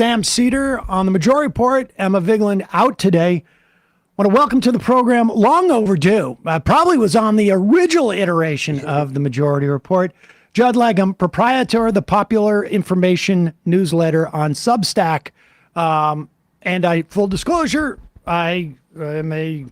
Sam Seder on the Majority Report. Emma Vigeland out today. I want to welcome to the program, long overdue, probably was on the original iteration of the Majority Report, Judd Legum, proprietor of the popular information newsletter on Substack. And full disclosure, I am a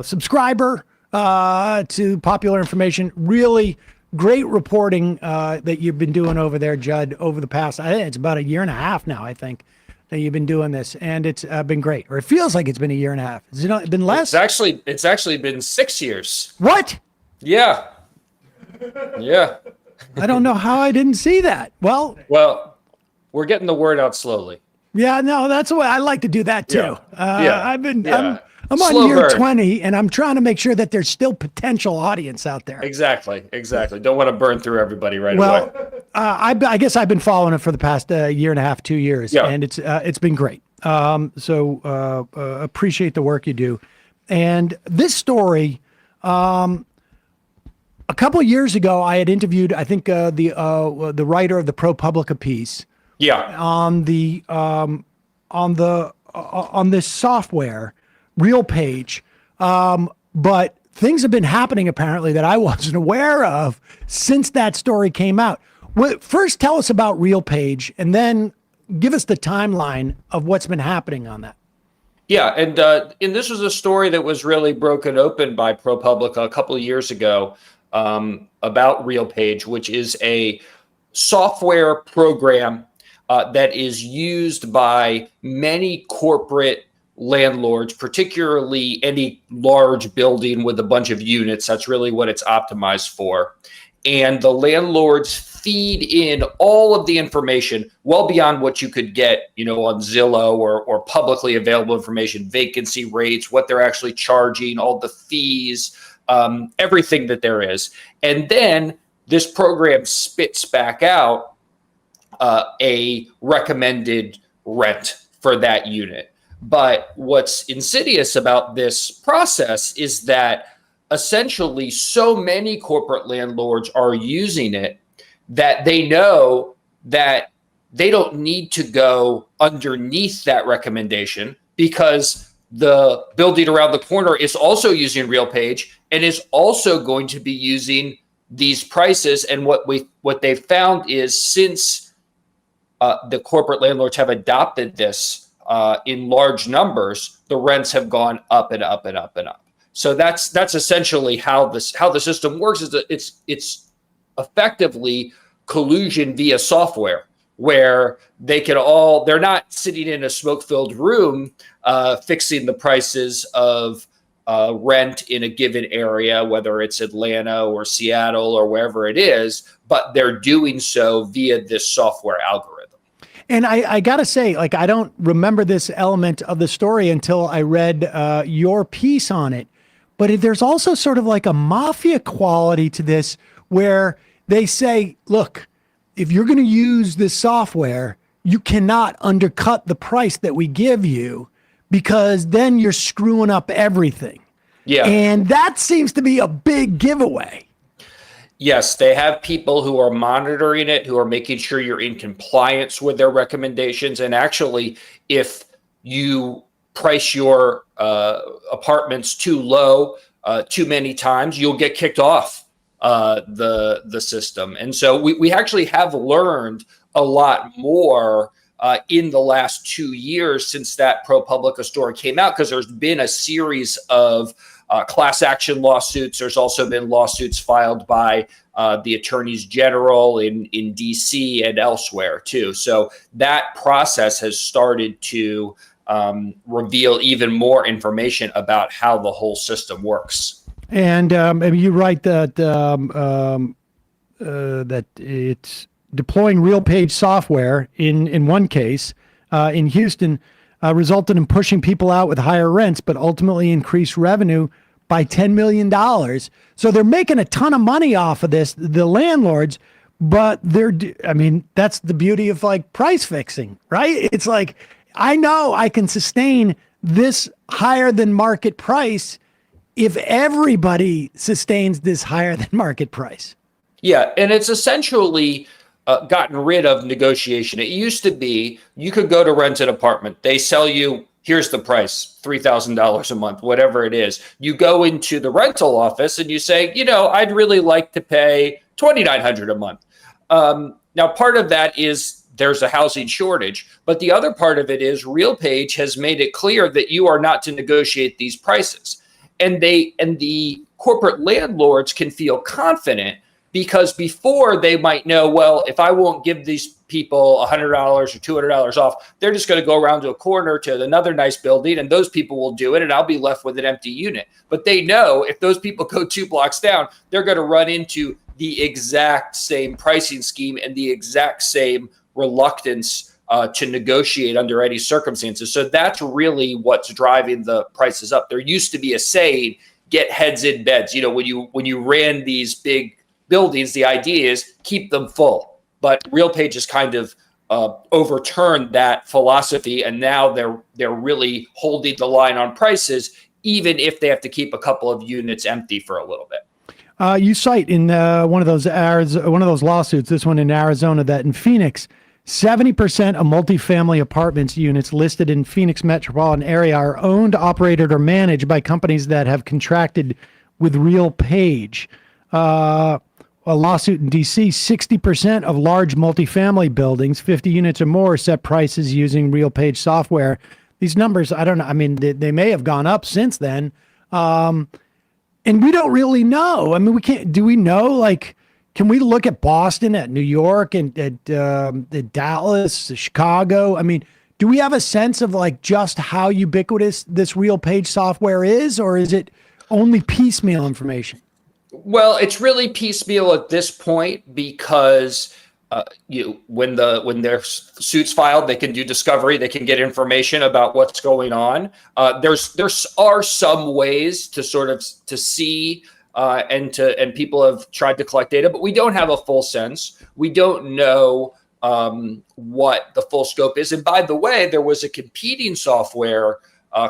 subscriber to popular information. Really great reporting that you've been doing over there, Judd, over the past, I think it's about a year and a half now, I think, that you've been doing this. And it's been great, or it feels like it's been a year and a half. Has it been less? It's actually been 6 years. What? Yeah. Yeah. I don't know how I didn't see that. Well, we're getting the word out slowly. Yeah, no, that's the way I like to do that too. I'm on Slow year burn. 20 and I'm trying to make sure that there's still potential audience out there. Exactly. Don't want to burn through everybody right away. I guess I've been following it for the past year and a half, 2 years, and it's been great. So appreciate the work you do. And this story, a couple of years ago, I had interviewed, I think, the writer of the ProPublica piece. Yeah. On this software, RealPage, but things have been happening apparently that I wasn't aware of since that story came out. First, tell us about RealPage, and then give us the timeline of what's been happening on that. Yeah, and this was a story that was really broken open by ProPublica a couple of years ago about RealPage, which is a software program that is used by many corporate landlords, particularly any large building with a bunch of units. That's really what it's optimized for. And the landlords feed in all of the information well beyond what you could get, on Zillow or publicly available information, vacancy rates, what they're actually charging, all the fees, everything that there is. And then this program spits back out a recommended rent for that unit. But what's insidious about this process is that essentially so many corporate landlords are using it that they know that they don't need to go underneath that recommendation, because the building around the corner is also using RealPage and is also going to be using these prices. And what they've found is, since the corporate landlords have adopted this in large numbers, the rents have gone up and up and up and up. So that's essentially how the system works. Is that it's effectively collusion via software, where they're not sitting in a smoke-filled room fixing the prices of rent in a given area, whether it's Atlanta or Seattle or wherever it is, but they're doing so via this software algorithm. And I got to say, I don't remember this element of the story until I read your piece on it. But there's also sort of like a mafia quality to this, where they say, look, if you're going to use this software, you cannot undercut the price that we give you, because then you're screwing up everything. Yeah. And that seems to be a big giveaway. Yes, they have people who are monitoring it, who are making sure you're in compliance with their recommendations. And actually, if you price your apartments too low too many times, you'll get kicked off the system. And so we actually have learned a lot more in the last 2 years since that ProPublica story came out, because there's been a series of class action lawsuits. There's also been lawsuits filed by the attorneys general in DC and elsewhere too. So that process has started to reveal even more information about how the whole system works. And you write that that it's deploying RealPage software in one case in Houston resulted in pushing people out with higher rents, but ultimately increased revenue by $10 million. So they're making a ton of money off of this, the landlords, but that's the beauty of price fixing, right? It's like, I know I can sustain this higher than market price if everybody sustains this higher than market price. Yeah, and it's essentially gotten rid of negotiation. It used to be you could go to rent an apartment. They sell you, here's the price, $3,000 a month, whatever it is. You go into the rental office and you say, I'd really like to pay $2,900 a month. Now, part of that is there's a housing shortage, but the other part of it is RealPage has made it clear that you are not to negotiate these prices. And the corporate landlords can feel confident because before they might know, well, if I won't give these people $100 or $200 off, they're just going to go around to a corner to another nice building and those people will do it and I'll be left with an empty unit. But they know if those people go 2 blocks down, they're going to run into the exact same pricing scheme and the exact same reluctance to negotiate under any circumstances. So that's really what's driving the prices up. There used to be a saying, get heads in beds. When you ran these big buildings, the idea is keep them full. But RealPage has kind of overturned that philosophy, and now they're really holding the line on prices, even if they have to keep a couple of units empty for a little bit. You cite in one of those lawsuits, this one in Arizona, that in Phoenix, 70% of multifamily apartments units listed in Phoenix metropolitan area are owned, operated, or managed by companies that have contracted with RealPage. A lawsuit in DC, 60% of large multifamily buildings, 50 units or more, set prices using RealPage software. These numbers, I don't know. I mean, they may have gone up since then. And we don't really know. I mean, do we know, can we look at Boston, at New York, and at Dallas, Chicago? I mean, do we have a sense of just how ubiquitous this RealPage software is, or is it only piecemeal information? Well, it's really piecemeal at this point because when their suit's filed, they can do discovery, they can get information about what's going on. There are some ways to to see and people have tried to collect data, but we don't have a full sense. We don't know what the full scope is. And by the way, there was a competing software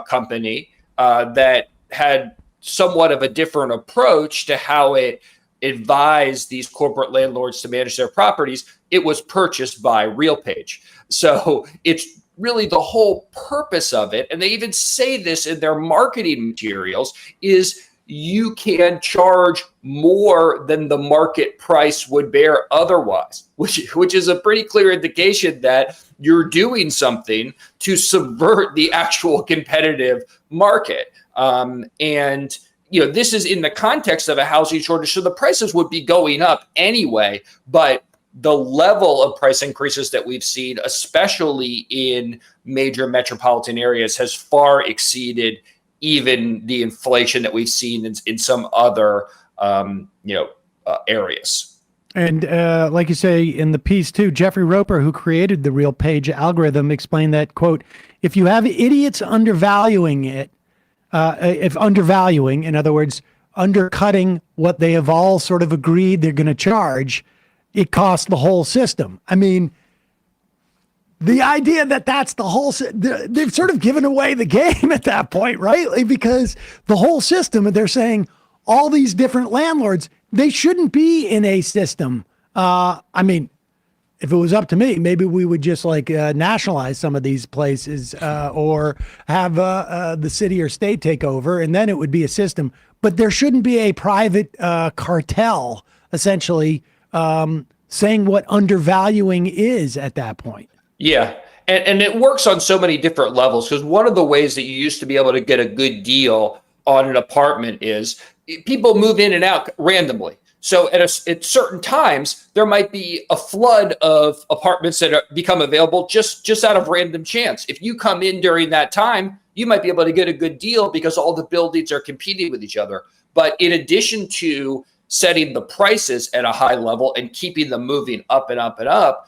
company that had somewhat of a different approach to how it advised these corporate landlords to manage their properties. It was purchased by RealPage. So it's really the whole purpose of it. And they even say this in their marketing materials is you can charge more than the market price would bear otherwise, which is a pretty clear indication that you're doing something to subvert the actual competitive market. And this is in the context of a housing shortage, so the prices would be going up anyway. But the level of price increases that we've seen, especially in major metropolitan areas, has far exceeded even the inflation that we've seen in some other areas. And like you say in the piece too, Jeffrey Roper, who created the RealPage algorithm, explained that, quote, if you have idiots undervaluing it, if undervaluing, in other words, undercutting what they have all sort of agreed they're going to charge, it costs the whole system. I mean, the idea that that's the whole, they've sort of given away the game at that point, right? Because the whole system, they're saying all these different landlords, they shouldn't be in a system. I mean, if it was up to me, maybe we would just nationalize some of these places or have the city or state take over, and then it would be a system. But there shouldn't be a private cartel, essentially, saying what undervaluing is at that point. Yeah. And it works on so many different levels, because one of the ways that you used to be able to get a good deal on an apartment is people move in and out randomly. So at certain times, there might be a flood of apartments that become available just out of random chance. If you come in during that time, you might be able to get a good deal because all the buildings are competing with each other. But in addition to setting the prices at a high level and keeping them moving up and up and up,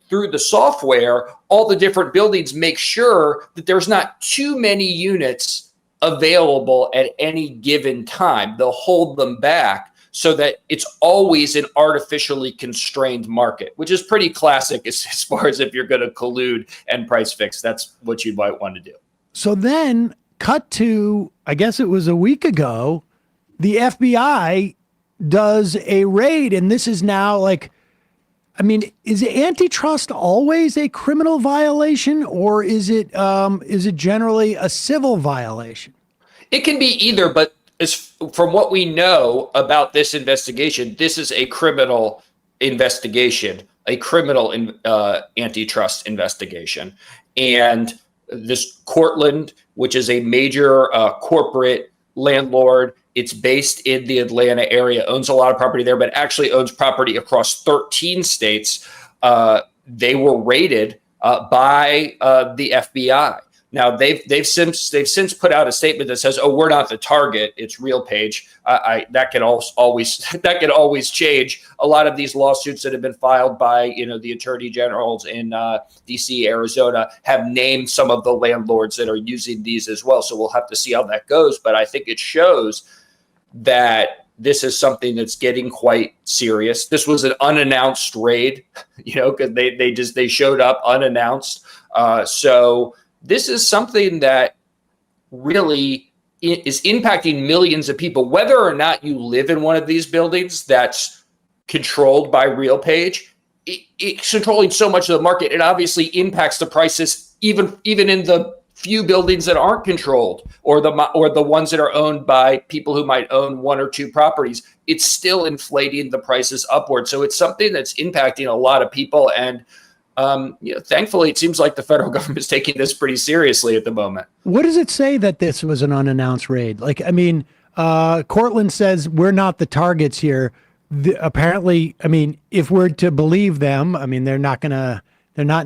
through the software, all the different buildings make sure that there's not too many units available at any given time. They'll hold them back so that it's always an artificially constrained market, which is pretty classic as far as if you're going to collude and price fix. That's what you might want to do. So then cut to, I guess it was a week ago, the FBI does a raid, and this is now I mean, is antitrust always a criminal violation, or is it generally a civil violation? It can be either, but from what we know about this investigation, this is a criminal investigation, a criminal antitrust investigation. And this Cortland, which is a major corporate landlord, it's based in the Atlanta area, owns a lot of property there, but actually owns property across 13 states. They were raided by the FBI. Now they've since put out a statement that says, "Oh, we're not the target; it's RealPage." That can always change. A lot of these lawsuits that have been filed by the attorney generals in D.C., Arizona have named some of the landlords that are using these as well. So we'll have to see how that goes. But I think it shows that this is something that's getting quite serious. This was an unannounced raid, because they showed up unannounced. So this is something that really is impacting millions of people, whether or not you live in one of these buildings that's controlled by RealPage. It's controlling so much of the market. It obviously impacts the prices, even in the few buildings that aren't controlled, or the ones that are owned by people who might own one or two properties. It's still inflating the prices upward. So it's something that's impacting a lot of people. And thankfully, it seems like the federal government is taking this pretty seriously at the moment. What does it say that this was an unannounced raid? Like, I mean, Cortland says we're not the targets here. Apparently, I mean, if we're to believe them, I mean, they're not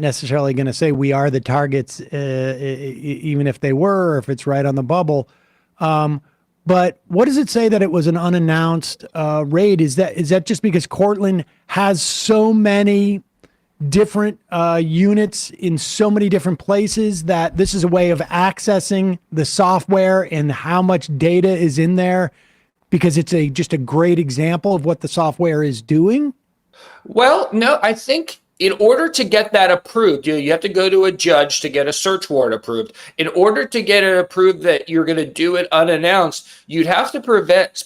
necessarily going to say we are the targets, even if they were, or if it's right on the bubble. But what does it say that it was an unannounced raid? Is that just because Cortland has so many different units in so many different places that this is a way of accessing the software and how much data is in there, because it's just a great example of what the software is doing? Well, no, I think in order to get that approved, you have to go to a judge to get a search warrant approved. In order to get it approved that you're going to do it unannounced, you'd have to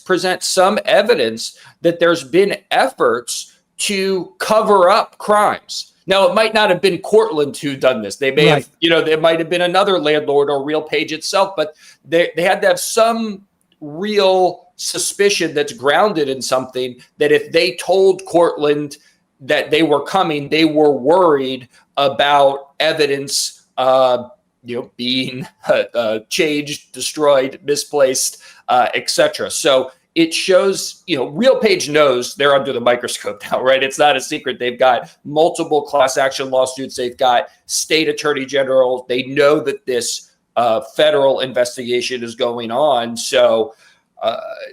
present some evidence that there's been efforts to cover up crimes. Now, it might not have been Cortland who done this. They may have, there might have been another landlord or RealPage itself, but they had to have some real suspicion that's grounded in something, that if they told Cortland that they were coming, they were worried about evidence being changed, destroyed, misplaced, etc. So it shows, RealPage knows they're under the microscope now, right? It's not a secret. They've got multiple class action lawsuits. They've got state attorney generals. They know that this federal investigation is going on. So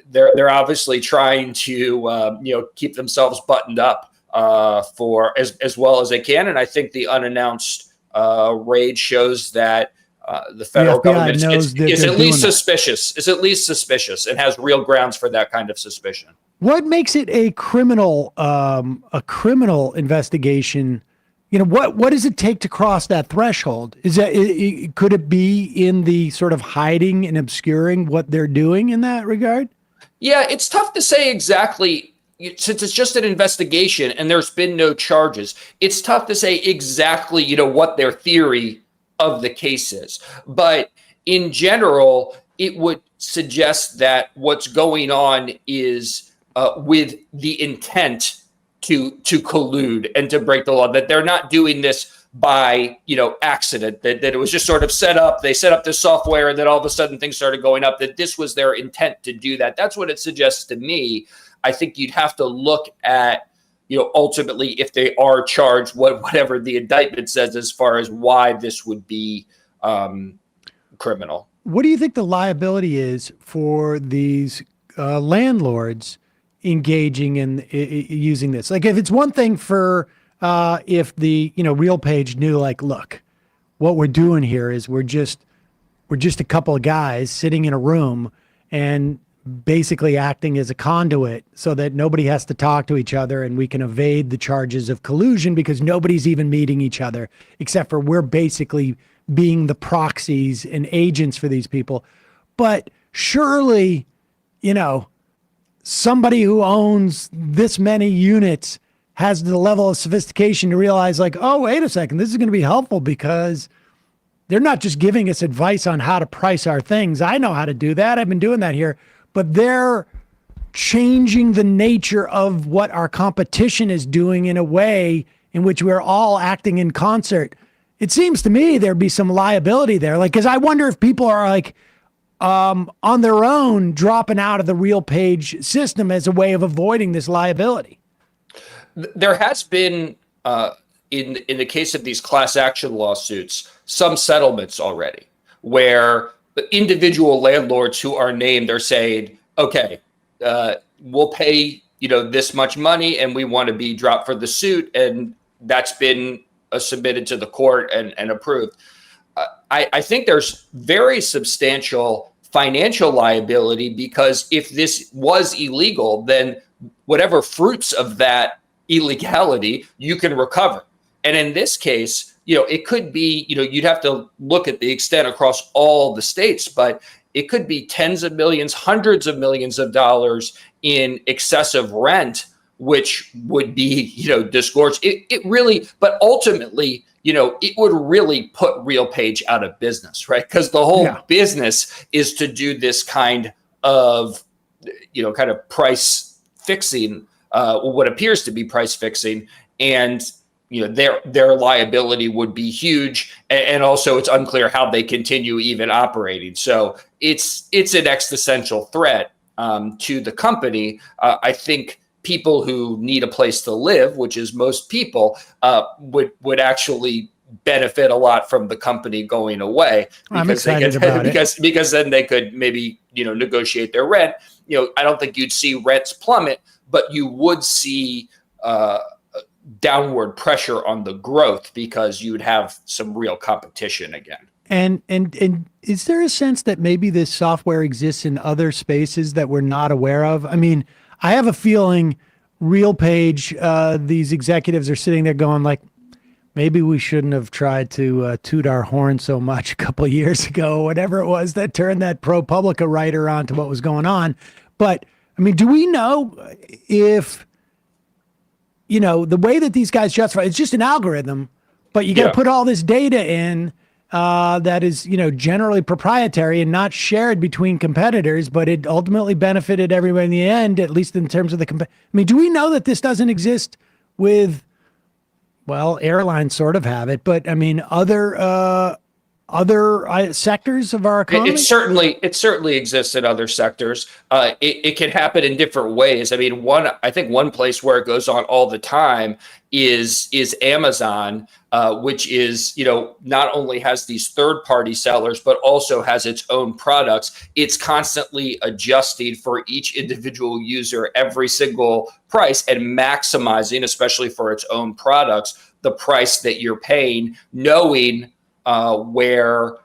they're obviously trying to, keep themselves buttoned up for as well as they can. And I think the unannounced raid shows that the federal government is at least suspicious. Is at least suspicious and has real grounds for that kind of suspicion. What makes it a criminal investigation? What does it take to cross that threshold? Could it be in the sort of hiding and obscuring what they're doing in that regard? Yeah, it's tough to say exactly, since it's just an investigation and there's been no charges. It's tough to say exactly, what their theory of the case is. But in general, it would suggest that what's going on is with the intent to collude and to break the law, that they're not doing this by, accident, that it was just sort of set up. They set up this software and then all of a sudden things started going up, that this was their intent to do that. That's what it suggests to me. I think you'd have to look at, ultimately, if they are charged, whatever the indictment says as far as why this would be criminal. What do you think the liability is for these landlords engaging in using this? Like, if it's one thing for if the RealPage knew, like, look, what we're doing here is we're just a couple of guys sitting in a room and basically acting as a conduit so that nobody has to talk to each other, and we can evade the charges of collusion because nobody's even meeting each other, except for we're basically being the proxies and agents for these people. But surely, somebody who owns this many units has the level of sophistication to realize like, oh, wait a second, this is going to be helpful because they're not just giving us advice on how to price our things. I know how to do that. I've been doing that here, but they're changing the nature of what our competition is doing in a way in which we're all acting in concert. It seems to me there'd be some liability there. Like, cause I wonder if people are like, on their own dropping out of the RealPage system as a way of avoiding this liability. There has been, in the case of these class action lawsuits, some settlements already where the individual landlords who are named are saying, okay, we'll pay, this much money and we want to be dropped for the suit. And that's been submitted to the court and approved. I think there's very substantial financial liability because if this was illegal, then whatever fruits of that illegality you can recover. And in this case, it could be, you'd have to look at the extent across all the states, but it could be tens of millions, hundreds of millions of dollars in excessive rent, which would be, disgorged. It really, but ultimately, it would really put RealPage out of business, right? Because the whole business is to do this kind of price fixing, what appears to be price fixing, and their liability would be huge, and also it's unclear how they continue even operating. So it's an existential threat to the company. I think people who need a place to live, which is most people, would actually benefit a lot from the company going away. I'm excited about it. Because then they could maybe negotiate their rent. I don't think you'd see rents plummet, but you would see downward pressure on the growth because you'd have some real competition again. And is there a sense that maybe this software exists in other spaces that we're not aware of? I mean, I have a feeling RealPage, these executives are sitting there going like, maybe we shouldn't have tried to toot our horn so much a couple of years ago, whatever it was that turned that ProPublica writer on to what was going on. But I mean, do we know if, the way that these guys justify, it's just an algorithm, but you got to put all this data in that is, generally proprietary and not shared between competitors, but it ultimately benefited everyone in the end, at least in terms of the, I mean, do we know that this doesn't exist with, well, airlines sort of have it, but I mean, other sectors of our economy? It certainly exists in other sectors. It can happen in different ways. I mean, I think one place where it goes on all the time is Amazon, which is, not only has these third-party sellers, but also has its own products. It's constantly adjusting for each individual user every single price and maximizing, especially for its own products, the price that you're paying, knowing where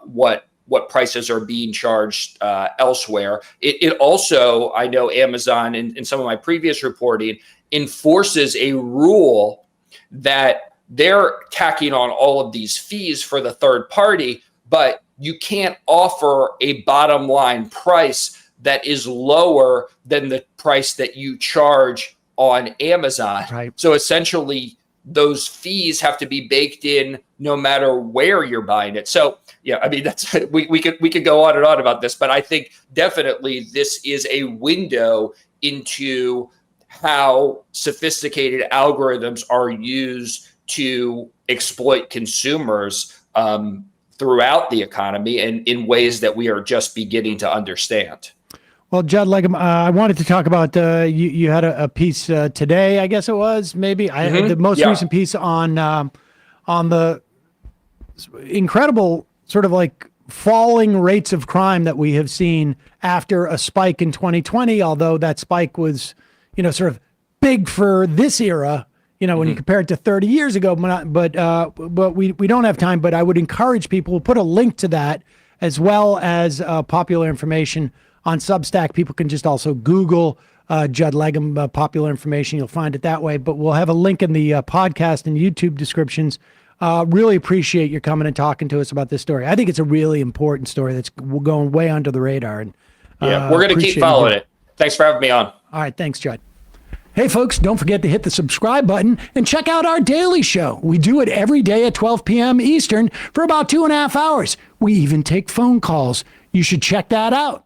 what prices are being charged elsewhere. It also, I know Amazon in some of my previous reporting enforces a rule that they're tacking on all of these fees for the third party, but you can't offer a bottom line price that is lower than the price that you charge on Amazon. Right. So essentially, those fees have to be baked in no matter where you're buying it. So yeah, I mean, that's we could go on and on about this, but I think definitely this is a window into how sophisticated algorithms are used to exploit consumers throughout the economy and in ways that we are just beginning to understand. Well, Judd Legum, I wanted to talk about, you had a piece today, I guess it was, maybe, the most recent piece on the incredible sort of like falling rates of crime that we have seen after a spike in 2020, although that spike was, sort of big for this era, when you compare it to 30 years ago, but we don't have time, but I would encourage people, we'll put a link to that as well as popular information on Substack. People can just also Google Judd Legum popular information. You'll find it that way. But we'll have a link in the podcast and YouTube descriptions. Really appreciate your coming and talking to us about this story. I think it's a really important story that's going way under the radar. And we're going to keep following it. Thanks for having me on. All right. Thanks, Judd. Hey, folks, don't forget to hit the subscribe button and check out our daily show. We do it every day at 12 p.m. Eastern for about 2.5 hours. We even take phone calls. You should check that out.